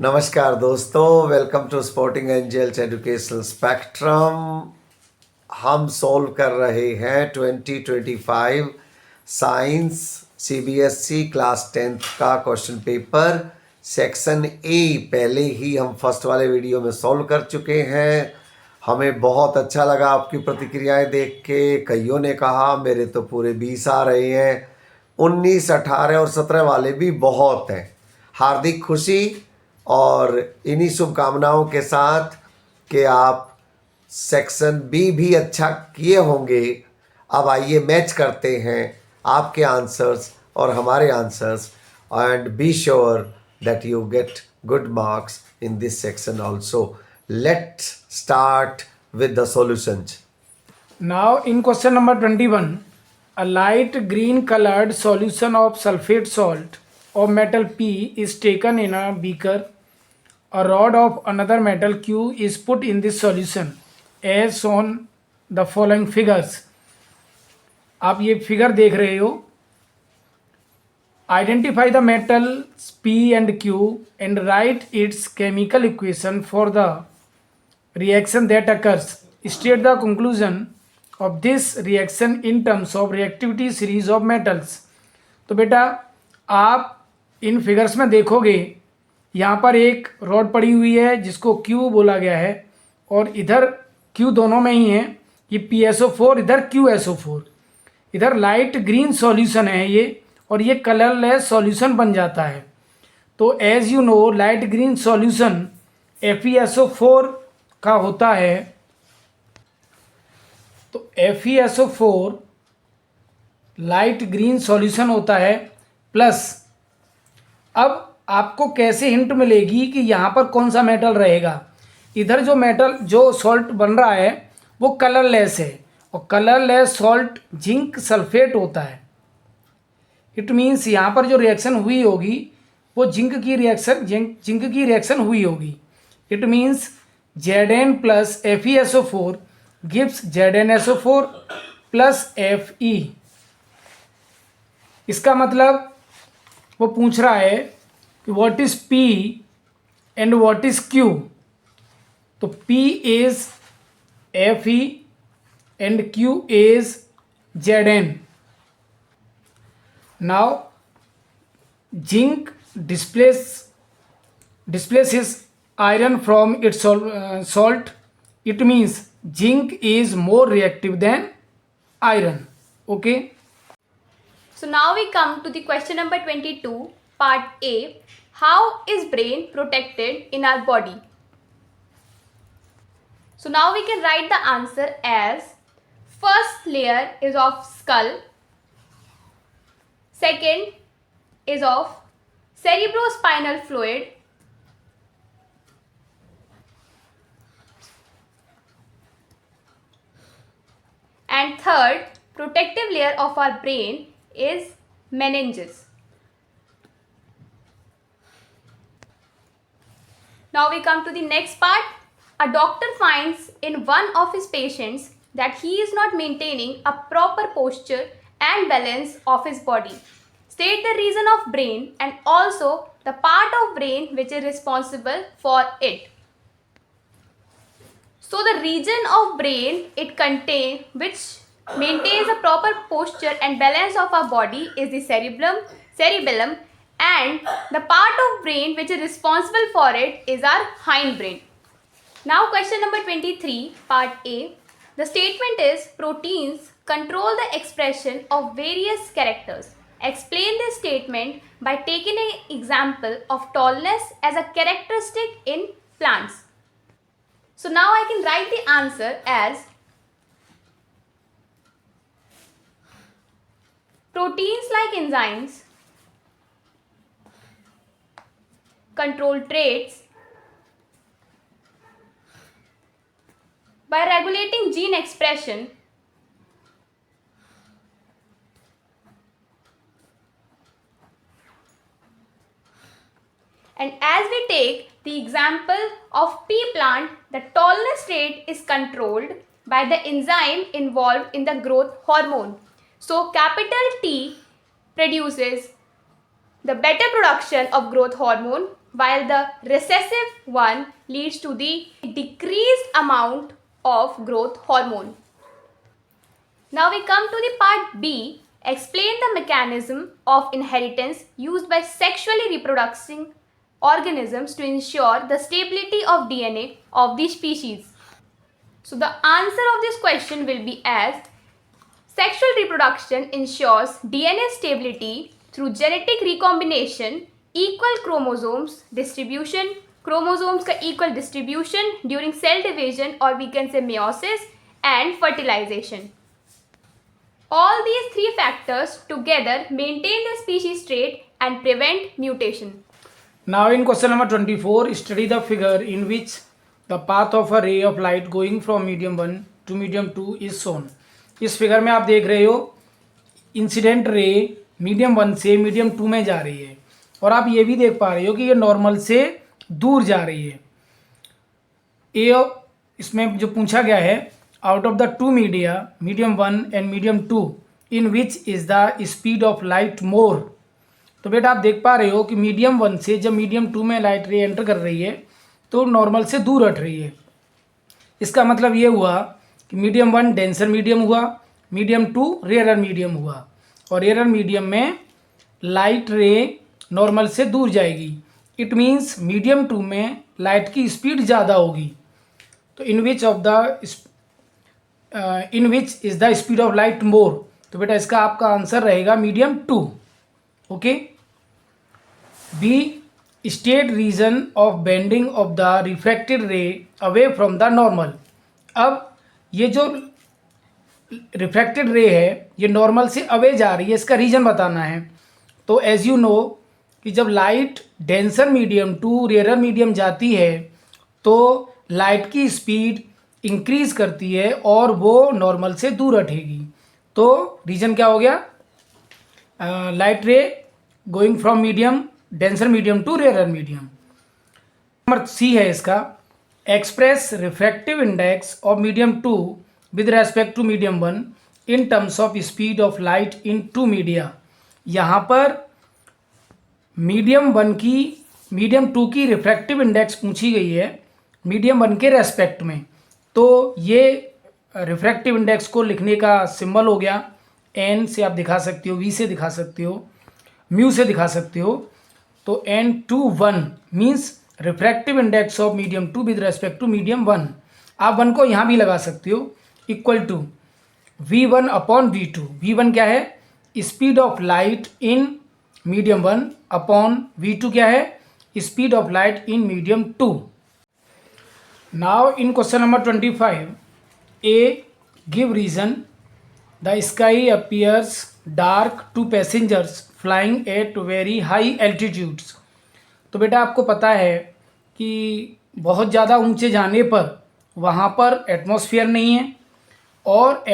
नमस्कार दोस्तों, welcome to sporting angels educational spectrum. हम सॉल्व कर रहे हैं 2025 साइंस सीबीएसई क्लास 10th का क्वेश्चन पेपर सेक्शन ए। पहले ही हम फर्स्ट वाले वीडियो में सॉल्व कर चुके हैं। हमें बहुत अच्छा लगा आपकी प्रतिक्रियाएं देख के। कईयों ने कहा मेरे तो पूरे 20 आ रहे हैं, 19, 18 और 17 वाले भी बहुत हैं। हार्दिक खुशी और इन्हीं शुभकामनाओं के साथ कि आप सेक्शन बी भी अच्छा किए होंगे। अब आइए मैच करते हैं आपके आंसर्स और हमारे answers, and be sure that you get good marks in this section also. Let's start with the solutions. Now in question number 21, a light green colored solution of sulfate salt of metal P is taken in a beaker. A rod of another metal Q is put in this solution as shown the following figures. आप ये figure देख रहे हो. Identify the metals P and Q and write its chemical equation for the reaction that occurs. State the conclusion of this reaction in terms of reactivity series of metals. तो बेटा आप इन figures में देखोगे, यहाँ पर एक रॉड पड़ी हुई है जिसको Q बोला गया है और इधर Q दोनों में ही है. ये PSO4, इधर QSO4. इधर लाइट ग्रीन सॉल्यूशन है ये, और ये कलरलेस सॉल्यूशन बन जाता है. तो as you know light green solution FeSO4 का होता है. तो FeSO4 लाइट ग्रीन सॉल्यूशन होता है प्लस. अब आपको कैसे हिंट मिलेगी कि यहाँ पर कौन सा मेटल रहेगा. इधर जो मेटल जो सॉल्ट बन रहा है वो कलरलेस है, और कलरलेस सॉल्ट जिंक सल्फेट होता है. इट मीन्स यहाँ पर जो रिएक्शन हुई होगी वो जिंक की रिएक्शन हुई होगी. It means Zn plus FeSO4 gives ZnSO4 plus Fe. इसका मतलब वो पूछ रहा है कि what is P and what is Q. तो P is Fe and Q is Zn. Now zinc displaces iron from its salt. It means zinc is more reactive than iron. Okay. So now we come to the question number 22, part A. How is brain protected in our body? So now we can write the answer as first layer is of skull, second is of cerebrospinal fluid, and third protective layer of our brain is meninges. Now we come to the next part. A doctor finds in one of his patients that he is not maintaining a proper posture and balance of his body. State the region of brain and also the part of brain which is responsible for it. So the region of brain which maintains a proper posture and balance of our body is the cerebellum, and the part of brain which is responsible for it is our hindbrain. Now question number 23, part A. The statement is proteins control the expression of various characters. Explain this statement by taking an example of tallness as a characteristic in plants. So now I can write the answer as proteins like enzymes control traits by regulating gene expression and as we take the example of pea plant, the tallness rate is controlled by the enzyme involved in the growth hormone. So capital T produces the better production of growth hormone, while the recessive one leads to the decreased amount of growth hormone. Now we come to the part B. Explain the mechanism of inheritance used by sexually reproducing organisms to ensure the stability of DNA of the species. So the answer of this question will be as sexual reproduction ensures DNA stability through genetic recombination, equal chromosomes distribution, chromosomes का equal distribution during cell division or we can say meiosis and fertilization. All these three factors together maintain the species trait and prevent mutation. Now in question number 24, study the figure in which the path of a ray of light going from medium 1 to medium 2 is shown. इस figure में आप देख रहे हो incident ray medium 1 से medium 2 में जा रही है और आप ये भी देख पा रहे हो कि ये नॉर्मल से दूर जा रही है. इसमें जो पूछा गया है out of the two media medium 1 and medium 2 in which is the speed of light more. तो बेटा आप देख पा रहे हो कि मीडियम 1 से जब मीडियम 2 में लाइट रे एंटर कर रही है तो नॉर्मल से दूर हट रही है. इसका मतलब ये हुआ कि मीडियम 1 डेंसर मीडियम हुआ, मीडियम 2 रेयर मीडियम हुआ और रेयर मीडियम में लाइट रे नॉर्मल से दूर जाएगी. इट मीन्स मीडियम 2 में लाइट की स्पीड ज़्यादा होगी. तो in which is the speed of light more. तो बेटा इसका आपका आंसर रहेगा medium 2. Okay. B state reason of bending of the refracted ray away from the normal. अब ये जो रिफ्रैक्टेड रे है ये नॉर्मल से अवे जा रही है, इसका रीजन बताना है. तो एज यू नो कि जब light denser medium to rare medium जाती है तो लाइट की स्पीड इंक्रीज करती है और वो नॉर्मल से दूर हटेगी. तो रीजन क्या हो गया? Light ray going from medium denser medium to rare medium. Number C है इसका. Express refractive index of medium 2 with respect to medium 1 in terms of speed of light in two media. यहाँ पर medium 1 की medium 2 की refractive index पूछी गई है medium 1 के रेस्पेक्ट में. तो ये रिफ्रैक्टिव इंडेक्स को लिखने का सिंबल हो गया. एन से आप दिखा सकते हो, वी से दिखा सकते हो, म्यू से दिखा सकते हो. तो N21 means refractive index of medium 2 with respect to medium 1. आप 1 को यहाँ भी लगा सकते हो. Equal to V1 upon V2. V1 क्या है? Speed of light in medium 1 upon V2 क्या है? Speed of light in medium 2. Now in question number 25, a give reason the sky appears dark to passengers flying at very high altitudes. तो बेटा आपको पता है कि बहुत ज़्यादा ऊंचे जाने पर वहाँ पर एटमॉस्फेयर नहीं है और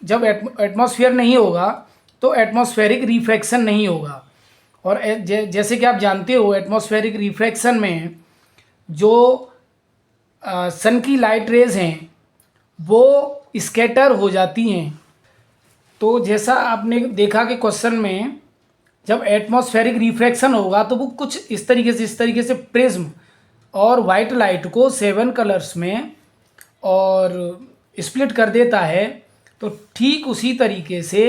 जब एटमॉस्फेयर नहीं होगा तो एटमॉस्फेरिक रिफ्रैक्शन नहीं होगा. और जैसे कि आप जानते हो एटमॉस्फेरिक रिफ्रैक्शन में जो सन की लाइट रेज हैं वो स्कैटर हो जाती हैं. तो जैसा आपने देखा कि क्वेश्चन में जब एटमॉस्फेरिक रिफ्रैक्शन होगा तो वो कुछ इस तरीके से प्रिज्म और वाइट लाइट को 7 कलर्स में और स्प्लिट कर देता है. तो ठीक उसी तरीके से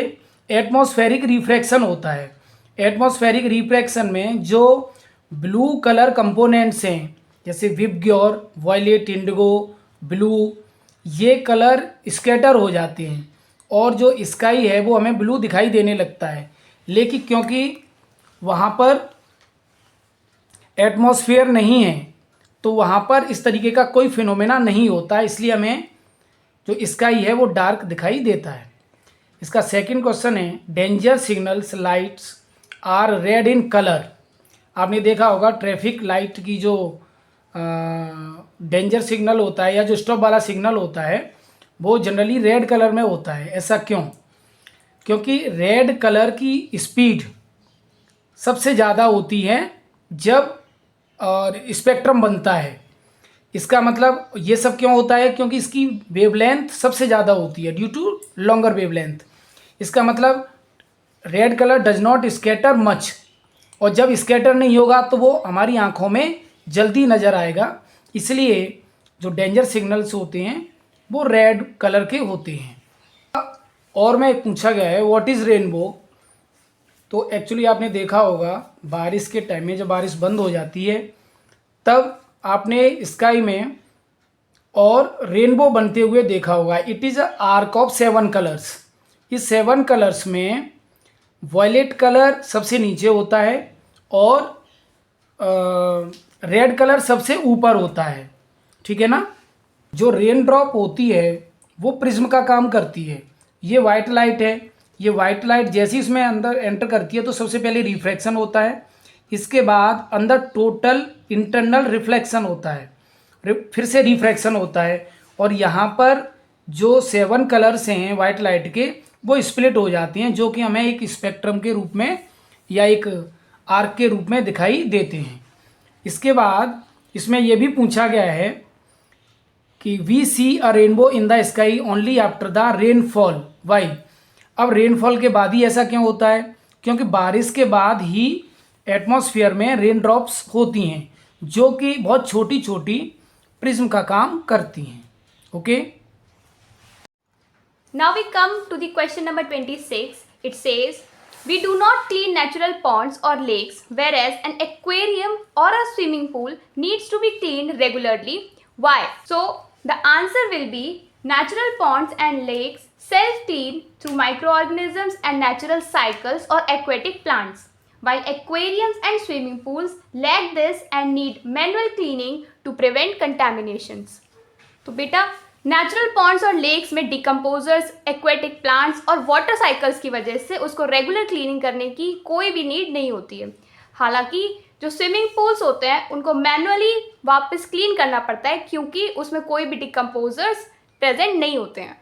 एटमॉस्फेरिक रिफ्रैक्शन होता है. एटमॉस्फेरिक रिफ्रैक्शन में जो ब्लू कलर कंपोनेंट्स हैं जैसे विबग्योर, वायलेट, इंडिगो, ब्लू, ये कलर स्कैटर हो जाते हैं और जो स्काई है वो हमें ब्लू दिखाई देने लगता है. लेकिन क्योंकि वहाँ पर एटमॉस्फेयर नहीं है तो वहाँ पर इस तरीके का कोई फिनोमेना नहीं होता है, इसलिए हमें जो स्काई है वो डार्क दिखाई देता है. इसका सेकंड क्वेश्चन है danger signals lights are red in colour. आपने देखा होगा ट्रैफिक लाइट की जो डेंजर सिग्नल होता है या जो स्टॉप वाला सिग्नल होता है वो जनरली रेड कलर में होता है. ऐसा क्यों? क्योंकि रेड कलर की स्पीड सबसे ज़्यादा होती है जब और स्पेक्ट्रम बनता है. इसका मतलब ये सब क्यों होता है? क्योंकि इसकी वेवलेंथ सबसे ज़्यादा होती है ड्यू टू लॉन्गर वेवलेंथ. इसका मतलब red colour does not scatter much और जब स्कैटर नहीं होगा तो वो हमारी आँखों में जल्दी नज़र आएगा। इसलिए जो डेंजर सिग्नल्स होते हैं वो रेड कलर के होते हैं। और में पूछा गया है व्हाट इज़ रेनबो। तो एक्चुअली आपने देखा होगा बारिश के टाइम में जब बारिश बंद हो जाती है तब आपने स्काई में और रेनबो बनते हुए देखा होगा। It is a arc of 7 colours. इस 7 कलर्स में वॉयलेट कलर सबसे नीचे होता है और रेड कलर सबसे ऊपर होता है, ठीक है ना। जो रेन ड्रॉप होती है वो प्रिज्म का काम करती है। ये वाइट लाइट है, ये वाइट लाइट जैसे ही इसमें अंदर एंटर करती है तो सबसे पहले रिफ्रैक्शन होता है, इसके बाद अंदर टोटल इंटरनल रिफ्लेक्शन होता है, फिर से रिफ्रैक्शन होता है और यहाँ पर जो 7 कलर्स हैं वाइट लाइट के वो स्प्लिट हो जाती हैं, जो कि हमें एक स्पेक्ट्रम के रूप में या एक आर्क के रूप में दिखाई देते हैं। इसके बाद इसमें यह भी पूछा गया है कि we see a rainbow in the sky only after the rainfall, why. अब रेनफॉल के बाद ही ऐसा क्यों होता है? क्योंकि बारिश के बाद ही एटमॉस्फेयर में रेन ड्रॉप्स होती हैं जो कि बहुत छोटी छोटी प्रिज्म का काम करती हैं। Okay. Now we come to the question number 26. It says, we do not clean natural ponds or lakes, whereas an aquarium or a swimming pool needs to be cleaned regularly. Why? So the answer will be natural ponds and lakes self-clean through microorganisms and natural cycles or aquatic plants, while aquariums and swimming pools lack this and need manual cleaning to prevent contaminations. तो बेटा natural Pond's और lakes में decomposers, aquatic plants और water cycles की वजह से उसको regular cleaning करने की कोई भी नीड नहीं होती है। हालांकि जो स्विमिंग पूल्स होते हैं उनको मैनुअली वापस क्लीन करना पड़ता है क्योंकि उसमें कोई भी डिकम्पोजर्स प्रेजेंट नहीं होते हैं।